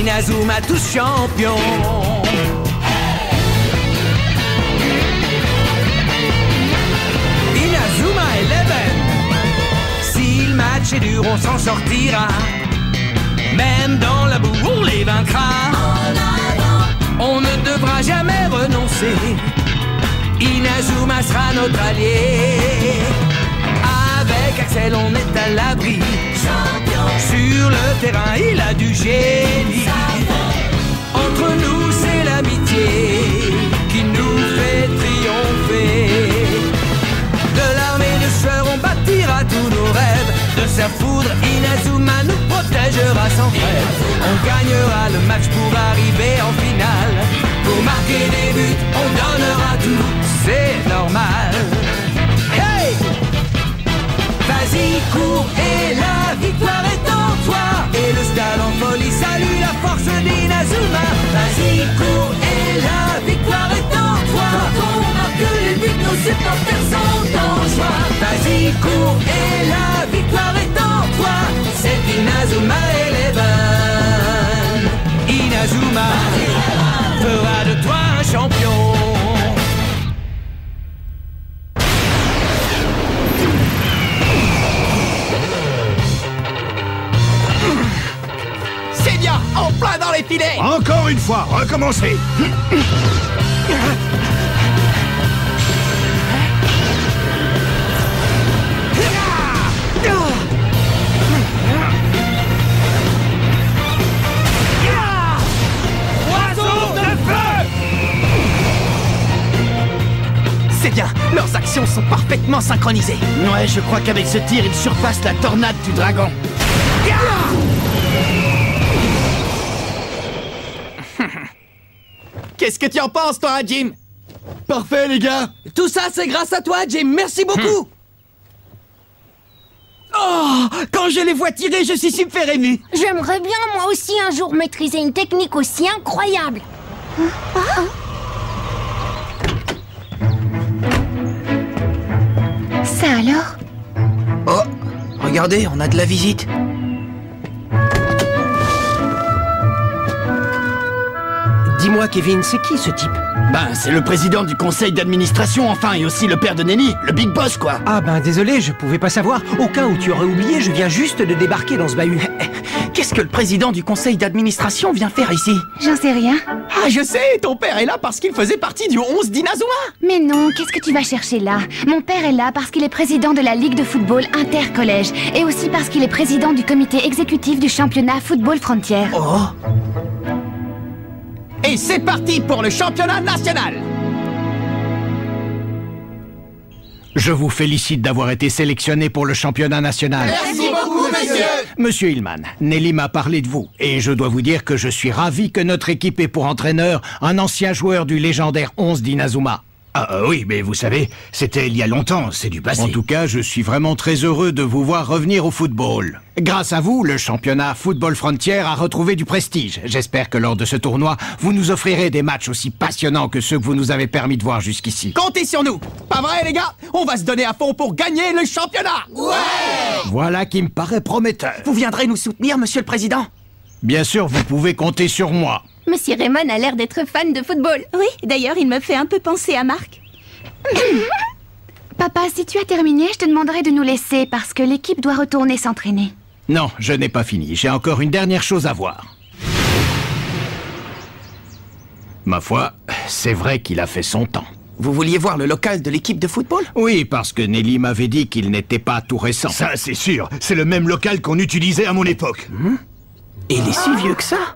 Inazuma tous champions. Inazuma Eleven. Si le match est dur, on s'en sortira. Même dans la boue, on les vaincra. On ne devra jamais renoncer. Inazuma sera notre allié. Avec Axel, on est à l'abri. Sur le terrain, il a du génie. Entre nous, c'est l'amitié qui nous fait triompher. De l'armée de sœurs, on bâtira tous nos rêves. De sa foudre, Inazuma nous protégera sans trêve. On gagnera le match pour arriver en finale. Pour marquer des buts, on donnera tout, c'est normal. Hey! Vas-y, cours et la victoire est en toi. Et le stade en folie salue la force d'Inazuma. Vas-y, cours et la victoire est en toi. Quand on marque les buts, nos supporters sont en joie. Vas-y, cours et la victoire est en toi. C'est Inazuma Eleven. Inazuma fera de toi un champion. C'est bien, en plein dans les filets. Encore une fois, recommencez. C'est bien, leurs actions sont parfaitement synchronisées. Ouais, je crois qu'avec ce tir, il surpasse la tornade du dragon. Qu'est-ce que tu en penses, toi, Jim? Parfait, les gars. Tout ça, c'est grâce à toi, Jim. Merci beaucoup. Oh, quand je les vois tirer, je suis super ému. J'aimerais bien, moi aussi, un jour maîtriser une technique aussi incroyable. Ça alors? Oh, regardez, on a de la visite. Dis-moi, Kevin, c'est qui ce type? Ben, c'est le président du conseil d'administration, enfin, et aussi le père de Nelly, le big boss, quoi. Ah ben désolé, je pouvais pas savoir. Au cas où tu aurais oublié, je viens juste de débarquer dans ce bahut. Qu'est-ce que le président du conseil d'administration vient faire ici? J'en sais rien. Ah, je sais, ton père est là parce qu'il faisait partie du 11 d'Inazuma. Mais non, qu'est-ce que tu vas chercher là? Mon père est là parce qu'il est président de la Ligue de football intercollège et aussi parce qu'il est président du comité exécutif du championnat Football Frontière. Oh. Et c'est parti pour le championnat national. Je vous félicite d'avoir été sélectionné pour le championnat national. Merci beaucoup, monsieur. Monsieur Hillman, Nelly m'a parlé de vous, et je dois vous dire que je suis ravi que notre équipe ait pour entraîneur un ancien joueur du légendaire 11 d'Inazuma. Ah oui, mais vous savez, c'était il y a longtemps, c'est du passé. En tout cas, je suis vraiment très heureux de vous voir revenir au football. Grâce à vous, le championnat Football Frontier a retrouvé du prestige. J'espère que lors de ce tournoi, vous nous offrirez des matchs aussi passionnants que ceux que vous nous avez permis de voir jusqu'ici. Comptez sur nous. Pas vrai, les gars? On va se donner à fond pour gagner le championnat. Ouais! Voilà qui me paraît prometteur. Vous viendrez nous soutenir, monsieur le président? Bien sûr, vous pouvez compter sur moi. Monsieur Raymond a l'air d'être fan de football. Oui, d'ailleurs, il me fait un peu penser à Marc. Papa, si tu as terminé, je te demanderai de nous laisser parce que l'équipe doit retourner s'entraîner. Non, je n'ai pas fini. J'ai encore une dernière chose à voir. Ma foi, c'est vrai qu'il a fait son temps. Vous vouliez voir le local de l'équipe de football? Oui, parce que Nelly m'avait dit qu'il n'était pas tout récent. Ça, c'est sûr. C'est le même local qu'on utilisait à mon époque. Et il est si vieux que ça?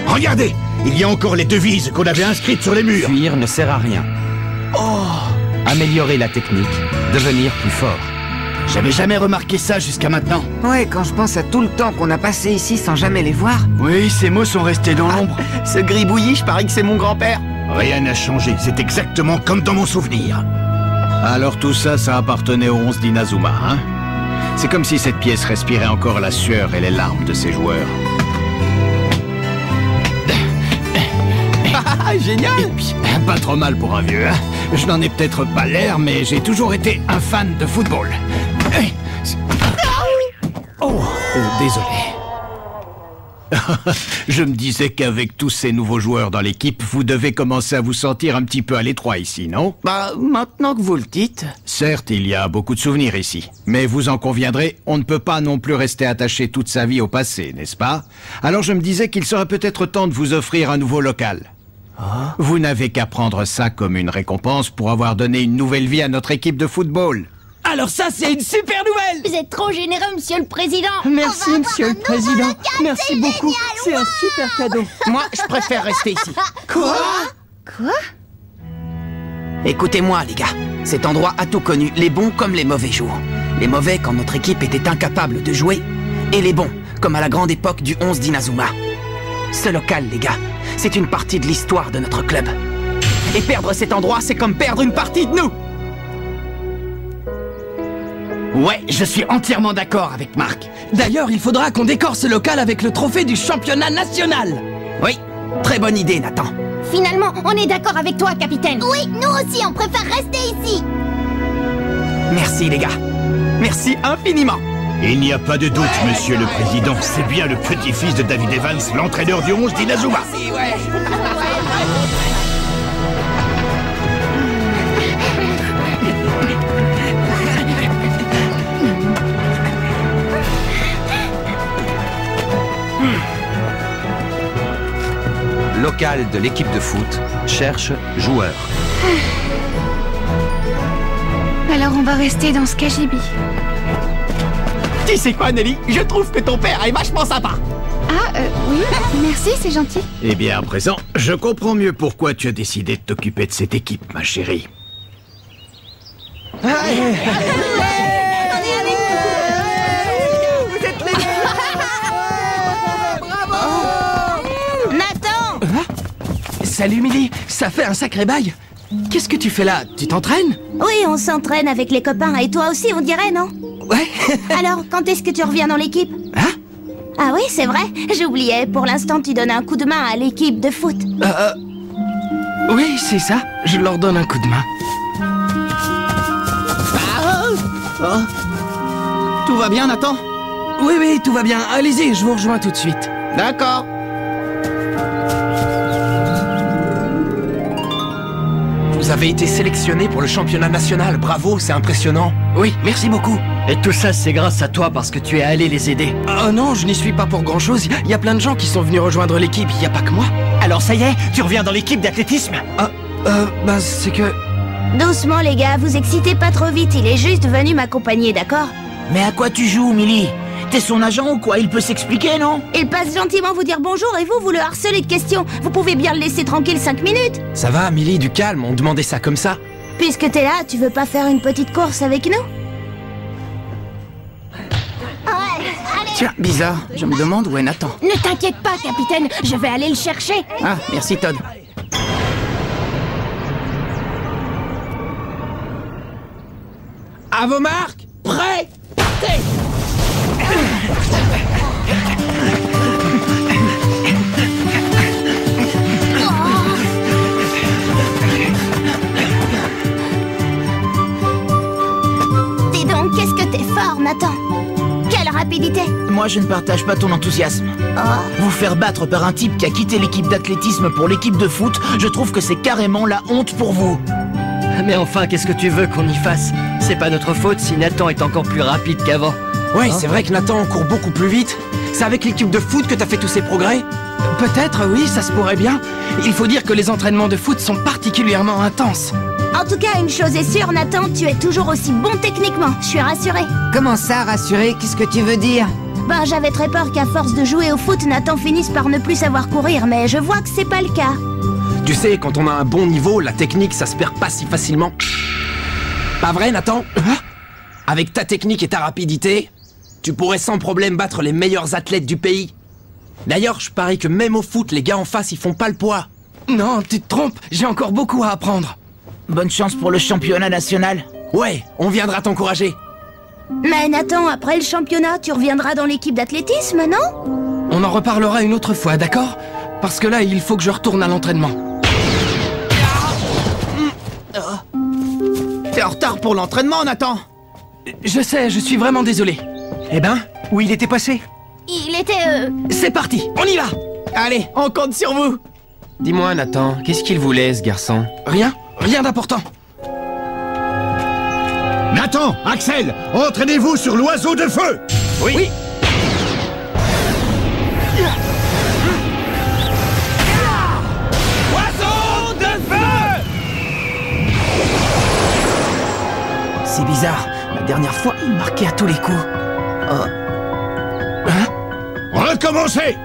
Regardez, il y a encore les devises qu'on avait inscrites sur les murs. Fuir ne sert à rien. Oh! Améliorer la technique, devenir plus fort. J'avais jamais remarqué ça jusqu'à maintenant. Ouais, quand je pense à tout le temps qu'on a passé ici sans jamais les voir. Oui, ces mots sont restés dans l'ombre. Ce gribouillis, je parie que c'est mon grand-père. Rien n'a changé, c'est exactement comme dans mon souvenir. Alors tout ça, ça appartenait au 11 d'Inazuma, hein? C'est comme si cette pièce respirait encore la sueur et les larmes de ses joueurs. génial. Et puis, pas trop mal pour un vieux, hein. Je n'en ai peut-être pas l'air, mais j'ai toujours été un fan de football. Oh, désolé. Je me disais qu'avec tous ces nouveaux joueurs dans l'équipe, vous devez commencer à vous sentir un petit peu à l'étroit ici, non? Bah, maintenant que vous le dites... Certes, il y a beaucoup de souvenirs ici. Mais vous en conviendrez, on ne peut pas non plus rester attaché toute sa vie au passé, n'est-ce pas? Alors je me disais qu'il serait peut-être temps de vous offrir un nouveau local. Ah. Vous n'avez qu'à prendre ça comme une récompense pour avoir donné une nouvelle vie à notre équipe de football. Alors ça, c'est une super nouvelle! Vous êtes trop généreux, monsieur le président. Merci, monsieur le président. Merci beaucoup. C'est un super cadeau. Moi, je préfère rester ici. Quoi? Écoutez-moi, les gars. Cet endroit a tout connu, les bons comme les mauvais jours. Les mauvais quand notre équipe était incapable de jouer, et les bons, comme à la grande époque du 11 d'Inazuma. Ce local, les gars, c'est une partie de l'histoire de notre club. Et perdre cet endroit, c'est comme perdre une partie de nous. Ouais, je suis entièrement d'accord avec Marc. D'ailleurs, il faudra qu'on décore ce local avec le trophée du championnat national. Oui, très bonne idée, Nathan. Finalement, on est d'accord avec toi, capitaine. Oui, nous aussi, on préfère rester ici. Merci, les gars. Merci infiniment. Il n'y a pas de doute, monsieur le président. C'est bien le petit-fils de David Evans, l'entraîneur du 11 d'Inazuma. Merci, ouais. Local de l'équipe de foot cherche joueur. Alors on va rester dans ce cagibi. Tu sais quoi, Nelly? Je trouve que ton père est vachement sympa. Ah, oui, merci, c'est gentil. Eh bien, à présent, je comprends mieux pourquoi tu as décidé de t'occuper de cette équipe, ma chérie. Salut Milly, ça fait un sacré bail. Qu'est-ce que tu fais là? Tu t'entraînes? Oui, on s'entraîne avec les copains. Et toi aussi, on dirait, non? Ouais. Alors, quand est-ce que tu reviens dans l'équipe? Hein? Ah oui, c'est vrai. J'oubliais. Pour l'instant, tu donnes un coup de main à l'équipe de foot. Oui, c'est ça. Je leur donne un coup de main. Tout va bien, Nathan? Oui, tout va bien. Allez-y, je vous rejoins tout de suite. D'accord. Vous avez été sélectionné pour le championnat national. Bravo, c'est impressionnant. Oui, merci beaucoup. Et tout ça, c'est grâce à toi parce que tu es allé les aider. Oh non, je n'y suis pas pour grand-chose. Il y a plein de gens qui sont venus rejoindre l'équipe. Il n'y a pas que moi. Alors ça y est, tu reviens dans l'équipe d'athlétisme? Bah c'est que... Doucement, les gars. Vous excitez pas trop vite. Il est juste venu m'accompagner, d'accord? Mais à quoi tu joues, Milly? T'es son agent ou quoi? Il peut s'expliquer, non? Il passe gentiment vous dire bonjour et vous le harcelez de questions. Vous pouvez bien le laisser tranquille 5 minutes. Ça va, Milly, du calme, on demandait ça comme ça. Puisque t'es là, tu veux pas faire une petite course avec nous? Tiens, bizarre, je me demande où est Nathan. Ne t'inquiète pas, capitaine, je vais aller le chercher. Ah, merci Todd. À vos marques, prêts, partez! Dis donc, qu'est-ce que t'es fort, Nathan! Quelle rapidité! Moi, je ne partage pas ton enthousiasme. Vous faire battre par un type qui a quitté l'équipe d'athlétisme pour l'équipe de foot, je trouve que c'est carrément la honte pour vous. Mais enfin, qu'est-ce que tu veux qu'on y fasse? C'est pas notre faute si Nathan est encore plus rapide qu'avant. Ouais, c'est vrai que Nathan court beaucoup plus vite. C'est avec l'équipe de foot que t'as fait tous ces progrès? Peut-être, oui, ça se pourrait bien. Il faut dire que les entraînements de foot sont particulièrement intenses. En tout cas, une chose est sûre, Nathan, tu es toujours aussi bon techniquement. Je suis rassurée. Comment ça, rassurée? Qu'est-ce que tu veux dire? Ben, j'avais très peur qu'à force de jouer au foot, Nathan finisse par ne plus savoir courir, mais je vois que c'est pas le cas. Tu sais, quand on a un bon niveau, la technique, ça se perd pas si facilement. Pas vrai, Nathan? Avec ta technique et ta rapidité, tu pourrais sans problème battre les meilleurs athlètes du pays. D'ailleurs, je parie que même au foot, les gars en face, ils font pas le poids. Non, tu te trompes, j'ai encore beaucoup à apprendre. Bonne chance pour le championnat national. Ouais, on viendra t'encourager. Mais Nathan, après le championnat, tu reviendras dans l'équipe d'athlétisme, non? On en reparlera une autre fois, d'accord? Parce que là, il faut que je retourne à l'entraînement. T'es en retard pour l'entraînement, Nathan. Je sais, je suis vraiment désolé. Eh ben, où il était passé? Il était... C'est parti, on y va. Allez, on compte sur vous. Dis-moi, Nathan, qu'est-ce qu'il voulait, ce garçon? Rien d'important. Nathan, Axel, entraînez-vous sur l'oiseau de feu. Oui. Oiseau de feu! C'est bizarre. La dernière fois, il marquait à tous les coups. Recommencez.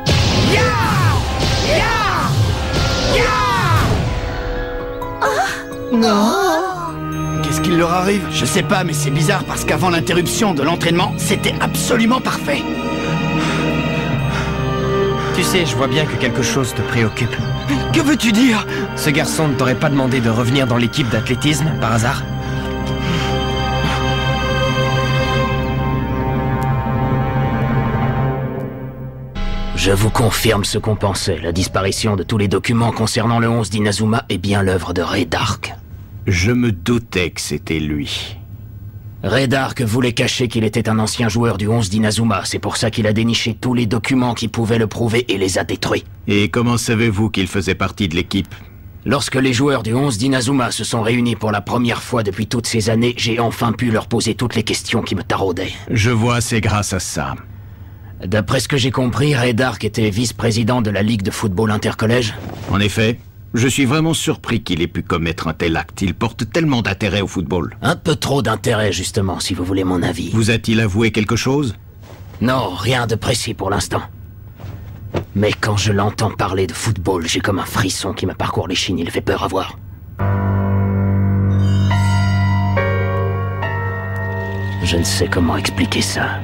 Qu'est-ce qu'il leur arrive? Je sais pas, mais c'est bizarre parce qu'avant l'interruption de l'entraînement, c'était absolument parfait. Tu sais, je vois bien que quelque chose te préoccupe. Que veux-tu dire? Ce garçon ne t'aurait pas demandé de revenir dans l'équipe d'athlétisme, par hasard? Je vous confirme ce qu'on pensait. La disparition de tous les documents concernant le 11 d'Inazuma est bien l'œuvre de Ray Dark. Je me doutais que c'était lui. Ray Dark voulait cacher qu'il était un ancien joueur du 11 d'Inazuma. C'est pour ça qu'il a déniché tous les documents qui pouvaient le prouver et les a détruits. Et comment savez-vous qu'il faisait partie de l'équipe? Lorsque les joueurs du 11 d'Inazuma se sont réunis pour la première fois depuis toutes ces années, j'ai enfin pu leur poser toutes les questions qui me taraudaient. Je vois, c'est grâce à ça. D'après ce que j'ai compris, Ray Dark était vice-président de la Ligue de football intercollège. En effet, je suis vraiment surpris qu'il ait pu commettre un tel acte. Il porte tellement d'intérêt au football. Un peu trop d'intérêt, justement, si vous voulez mon avis. Vous a-t-il avoué quelque chose? Non, rien de précis pour l'instant. Mais quand je l'entends parler de football, j'ai comme un frisson qui me parcourt l'échine. Il fait peur à voir. Je ne sais comment expliquer ça.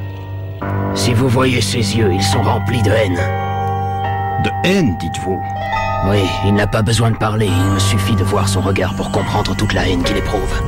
Si vous voyez ses yeux, ils sont remplis de haine. De haine, dites-vous? Oui, il n'a pas besoin de parler, il me suffit de voir son regard pour comprendre toute la haine qu'il éprouve.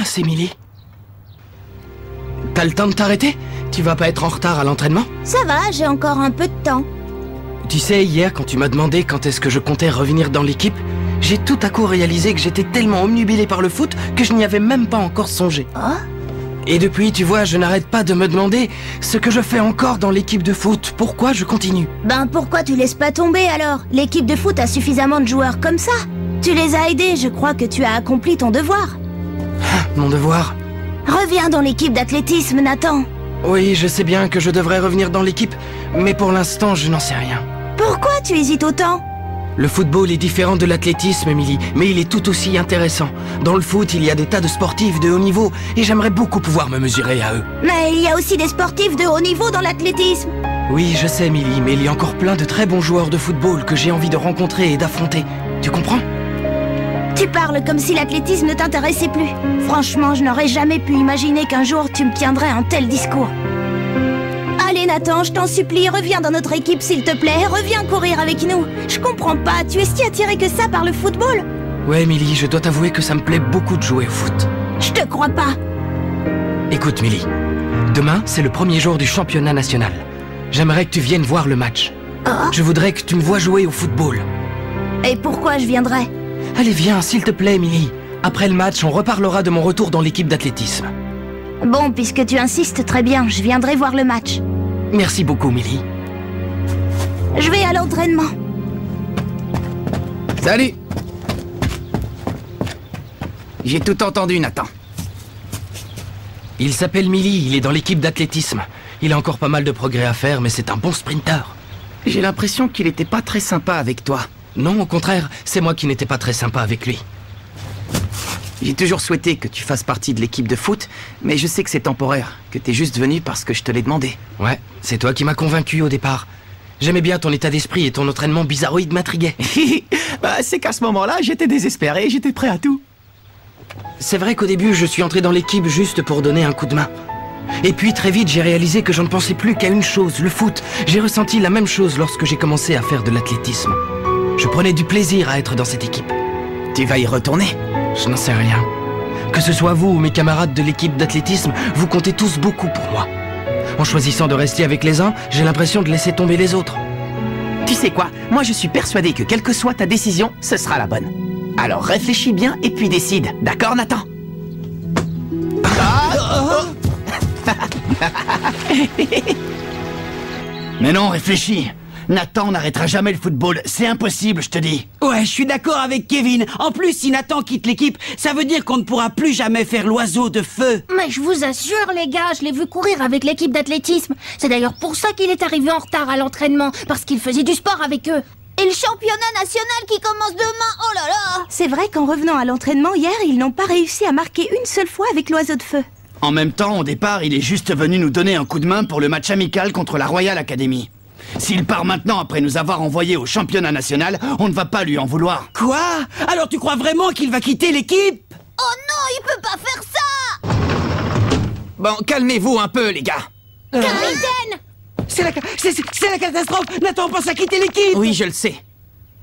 C'est Millie. T'as le temps de t'arrêter? Tu vas pas être en retard à l'entraînement? Ça va, j'ai encore un peu de temps. Tu sais, hier, quand tu m'as demandé quand est-ce que je comptais revenir dans l'équipe, j'ai tout à coup réalisé que j'étais tellement omnubilé par le foot que je n'y avais même pas encore songé. Oh? Et depuis, tu vois, je n'arrête pas de me demander ce que je fais encore dans l'équipe de foot. Pourquoi je continue? Ben pourquoi tu laisses pas tomber alors? L'équipe de foot a suffisamment de joueurs comme ça. Tu les as aidés, je crois que tu as accompli ton devoir. Mon devoir? Reviens dans l'équipe d'athlétisme, Nathan. Oui, je sais bien que je devrais revenir dans l'équipe, mais pour l'instant, je n'en sais rien. Pourquoi tu hésites autant? Le football est différent de l'athlétisme, Emily, mais il est tout aussi intéressant. Dans le foot, il y a des tas de sportifs de haut niveau, et j'aimerais beaucoup pouvoir me mesurer à eux. Mais il y a aussi des sportifs de haut niveau dans l'athlétisme. Oui, je sais, Emily, mais il y a encore plein de très bons joueurs de football que j'ai envie de rencontrer et d'affronter. Tu comprends? Tu parles comme si l'athlétisme ne t'intéressait plus. Franchement, je n'aurais jamais pu imaginer qu'un jour tu me tiendrais un tel discours. Allez Nathan, je t'en supplie, reviens dans notre équipe s'il te plaît. Reviens courir avec nous. Je comprends pas, tu es si attiré que ça par le football? Ouais, Emily, je dois t'avouer que ça me plaît beaucoup de jouer au foot. Je te crois pas. Écoute, Millie, demain, c'est le premier jour du championnat national. J'aimerais que tu viennes voir le match. Oh? Je voudrais que tu me vois jouer au football. Et pourquoi je viendrais? Allez, viens, s'il te plaît, Millie. Après le match, on reparlera de mon retour dans l'équipe d'athlétisme. Bon, puisque tu insistes, très bien, je viendrai voir le match. Merci beaucoup, Millie. Je vais à l'entraînement. Salut! J'ai tout entendu, Nathan. Il s'appelle Millie, il est dans l'équipe d'athlétisme. Il a encore pas mal de progrès à faire, mais c'est un bon sprinter. J'ai l'impression qu'il était pas très sympa avec toi. Non, au contraire, c'est moi qui n'étais pas très sympa avec lui. J'ai toujours souhaité que tu fasses partie de l'équipe de foot, mais je sais que c'est temporaire, que t'es juste venu parce que je te l'ai demandé. Ouais, c'est toi qui m'as convaincu au départ. J'aimais bien ton état d'esprit et ton entraînement bizarroïde m'intriguait. Bah, c'est qu'à ce moment-là, j'étais désespéré, j'étais prêt à tout. C'est vrai qu'au début, je suis entré dans l'équipe juste pour donner un coup de main. Et puis très vite, j'ai réalisé que je ne pensais plus qu'à une chose, le foot. J'ai ressenti la même chose lorsque j'ai commencé à faire de l'athlétisme. Je prenais du plaisir à être dans cette équipe. Tu vas y retourner? Je n'en sais rien. Que ce soit vous ou mes camarades de l'équipe d'athlétisme, vous comptez tous beaucoup pour moi. En choisissant de rester avec les uns, j'ai l'impression de laisser tomber les autres. Tu sais quoi? Moi je suis persuadé que quelle que soit ta décision, ce sera la bonne. Alors réfléchis bien et puis décide. D'accord, Nathan? Mais non, réfléchis. Nathan n'arrêtera jamais le football. C'est impossible, je te dis. Ouais, je suis d'accord avec Kevin. En plus, si Nathan quitte l'équipe, ça veut dire qu'on ne pourra plus jamais faire l'oiseau de feu. Mais je vous assure, les gars, je l'ai vu courir avec l'équipe d'athlétisme. C'est d'ailleurs pour ça qu'il est arrivé en retard à l'entraînement, parce qu'il faisait du sport avec eux. Et le championnat national qui commence demain, oh là là! C'est vrai qu'en revenant à l'entraînement hier, ils n'ont pas réussi à marquer une seule fois avec l'oiseau de feu. En même temps, au départ, il est juste venu nous donner un coup de main pour le match amical contre la Royal Academy. S'il part maintenant après nous avoir envoyés au championnat national, on ne va pas lui en vouloir. Quoi? Alors tu crois vraiment qu'il va quitter l'équipe? Oh non, il peut pas faire ça! Bon, calmez-vous un peu, les gars. Capitaine! C'est la catastrophe! Nathan pense à quitter l'équipe! Oui, je le sais.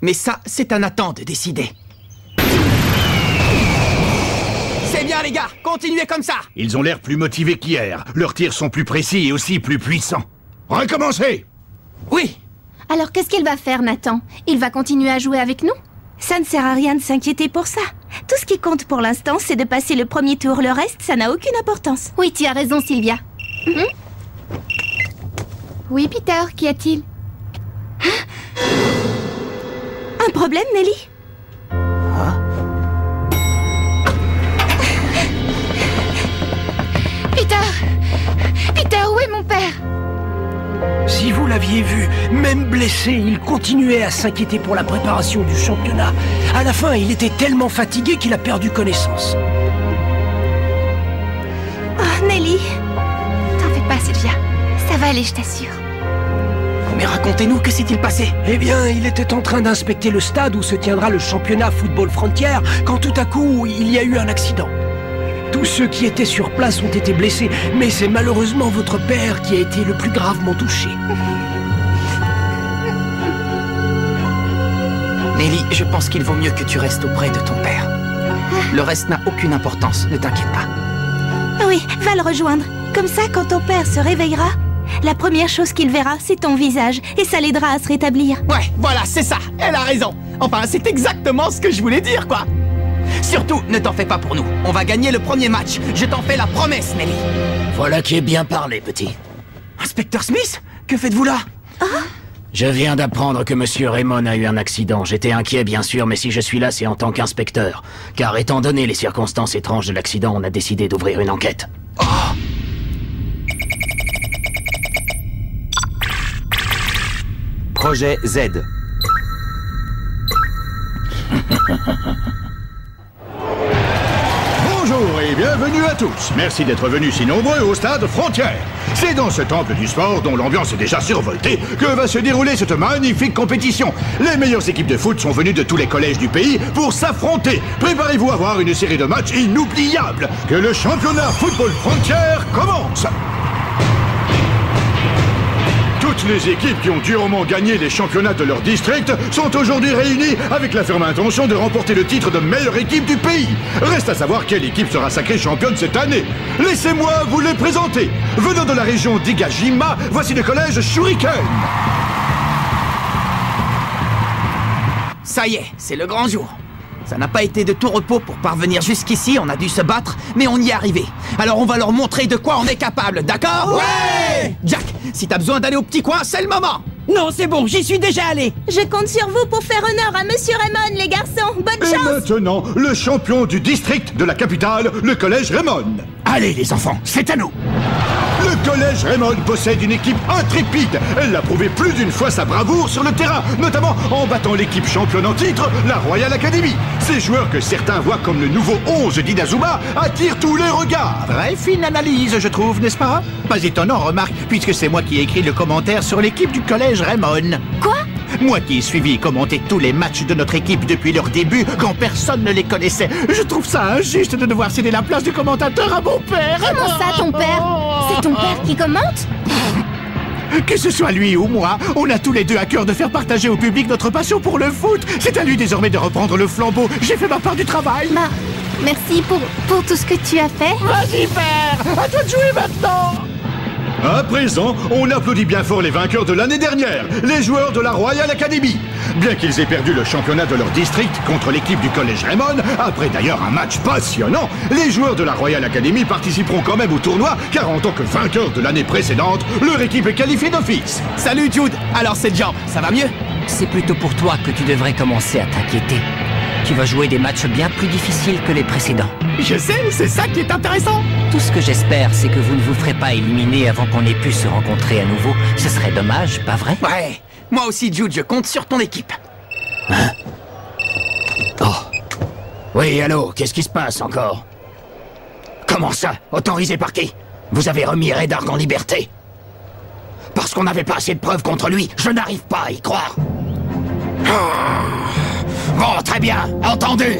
Mais ça, c'est à Nathan de décider. C'est bien, les gars, continuez comme ça. Ils ont l'air plus motivés qu'hier. Leurs tirs sont plus précis et aussi plus puissants. Recommencez! Oui. Alors qu'est-ce qu'il va faire, Nathan? Il va continuer à jouer avec nous? Ça ne sert à rien de s'inquiéter pour ça. Tout ce qui compte pour l'instant, c'est de passer le premier tour. Le reste, ça n'a aucune importance. Oui, tu as raison, Sylvia. Oui, Peter, qu'y a-t-il? Un problème, Nelly? Peter, où est mon père? Si vous l'aviez vu, même blessé, il continuait à s'inquiéter pour la préparation du championnat. À la fin, il était tellement fatigué qu'il a perdu connaissance. Oh, Nelly. T'en fais pas, Sylvia. Ça va aller, je t'assure. Mais racontez-nous, que s'est-il passé? Eh bien, il était en train d'inspecter le stade où se tiendra le championnat Football Frontier quand tout à coup, il y a eu un accident. Tous ceux qui étaient sur place ont été blessés, mais c'est malheureusement votre père qui a été le plus gravement touché. Nelly, je pense qu'il vaut mieux que tu restes auprès de ton père. Le reste n'a aucune importance, ne t'inquiète pas. Oui, va le rejoindre. Comme ça, quand ton père se réveillera, la première chose qu'il verra, c'est ton visage, et ça l'aidera à se rétablir. Ouais, voilà, c'est ça, elle a raison. Enfin, c'est exactement ce que je voulais dire, quoi. Surtout, ne t'en fais pas pour nous. On va gagner le premier match. Je t'en fais la promesse, Nelly. Voilà qui est bien parlé, petit. Inspecteur Smith, que faites-vous là? Je viens d'apprendre que Monsieur Raymond a eu un accident. J'étais inquiet, bien sûr, mais si je suis là, c'est en tant qu'inspecteur. Car étant donné les circonstances étranges de l'accident, on a décidé d'ouvrir une enquête. Projet Z. Bonjour et bienvenue à tous. Merci d'être venus si nombreux au stade Frontière. C'est dans ce temple du sport, dont l'ambiance est déjà survoltée, que va se dérouler cette magnifique compétition. Les meilleures équipes de foot sont venues de tous les collèges du pays pour s'affronter. Préparez-vous à voir une série de matchs inoubliables. Que le championnat Football Frontière commence. Toutes les équipes qui ont durement gagné les championnats de leur district sont aujourd'hui réunies avec la ferme intention de remporter le titre de meilleure équipe du pays. Reste à savoir quelle équipe sera sacrée championne cette année. Laissez-moi vous les présenter. Venant de la région d'Igajima, voici le collège Shuriken. Ça y est, c'est le grand jour. Ça n'a pas été de tout repos pour parvenir jusqu'ici, on a dû se battre, mais on y est arrivé. Alors on va leur montrer de quoi on est capable, d'accord? Ouais! Jack, si t'as besoin d'aller au petit coin, c'est le moment. Non, c'est bon, j'y suis déjà allé. Je compte sur vous pour faire honneur à Monsieur Raymond, les garçons. Bonne Et chance. maintenant, le champion du district de la capitale, le collège Raymond. Allez les enfants, c'est à nous. Le collège Raymond possède une équipe intrépide. Elle a prouvé plus d'une fois sa bravoure sur le terrain, notamment en battant l'équipe championne en titre, la Royal Academy. Ces joueurs que certains voient comme le nouveau 11 d'Inazuma attirent tous les regards. Très fine analyse, je trouve, n'est-ce pas? Pas étonnant, remarque, puisque c'est moi qui ai écrit le commentaire sur l'équipe du collège Raymond. Quoi? Moi qui ai suivi et commenté tous les matchs de notre équipe depuis leur début, quand personne ne les connaissait. Je trouve ça injuste de devoir céder la place du commentateur à mon père. Comment ça, ton père? C'est C'est ton père qui commente? Que ce soit lui ou moi, on a tous les deux à cœur de faire partager au public notre passion pour le foot. C'est à lui désormais de reprendre le flambeau. J'ai fait ma part du travail. Bah, merci pour tout ce que tu as fait. Vas-y, père! À toi de jouer maintenant! À présent, on applaudit bien fort les vainqueurs de l'année dernière, les joueurs de la Royal Academy. Bien qu'ils aient perdu le championnat de leur district contre l'équipe du Collège Raymond, après d'ailleurs un match passionnant, les joueurs de la Royal Academy participeront quand même au tournoi, car en tant que vainqueurs de l'année précédente, leur équipe est qualifiée d'office. Salut Jude, alors cette jambe, ça va mieux? C'est plutôt pour toi que tu devrais commencer à t'inquiéter. Tu vas jouer des matchs bien plus difficiles que les précédents. Je sais, c'est ça qui est intéressant. Tout ce que j'espère, c'est que vous ne vous ferez pas éliminer avant qu'on ait pu se rencontrer à nouveau. Ce serait dommage, pas vrai? Ouais, moi aussi Jude, je compte sur ton équipe. Hein? Oh. Oui, allô, qu'est-ce qui se passe encore? Comment ça? Autorisé par qui? Vous avez remis Red Arc en liberté? Parce qu'on n'avait pas assez de preuves contre lui, je n'arrive pas à y croire. Bon, très bien, entendu.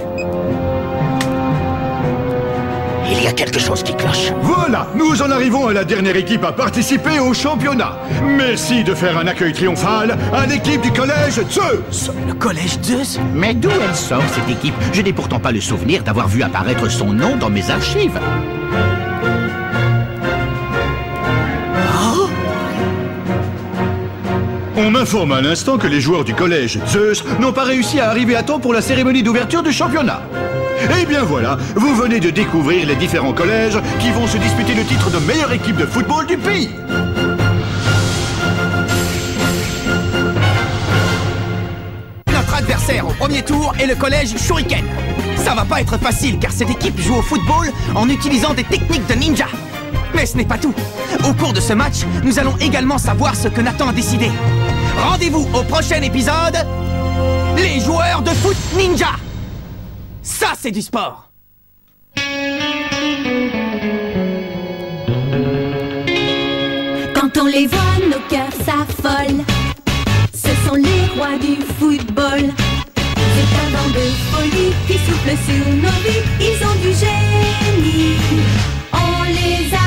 Il y a quelque chose qui cloche. Voilà, nous en arrivons à la dernière équipe à participer au championnat. Merci de faire un accueil triomphal à l'équipe du Collège Zeus. Le Collège Zeus? Mais d'où elle sort, cette équipe? Je n'ai pourtant pas le souvenir d'avoir vu apparaître son nom dans mes archives. On m'informe à l'instant que les joueurs du Collège Zeus n'ont pas réussi à arriver à temps pour la cérémonie d'ouverture du championnat. Eh bien voilà, vous venez de découvrir les différents collèges qui vont se disputer le titre de meilleure équipe de football du pays. Notre adversaire au premier tour est le Collège Shuriken. Ça va pas être facile car cette équipe joue au football en utilisant des techniques de ninja. Mais ce n'est pas tout. Au cours de ce match, nous allons également savoir ce que Nathan a décidé. Rendez-vous au prochain épisode. Les joueurs de foot ninja. Ça, c'est du sport. Quand on les voit, nos cœurs s'affolent. Ce sont les rois du football. C'est un vent de folie qui souffle sur nos vies. Ils ont du génie. On les a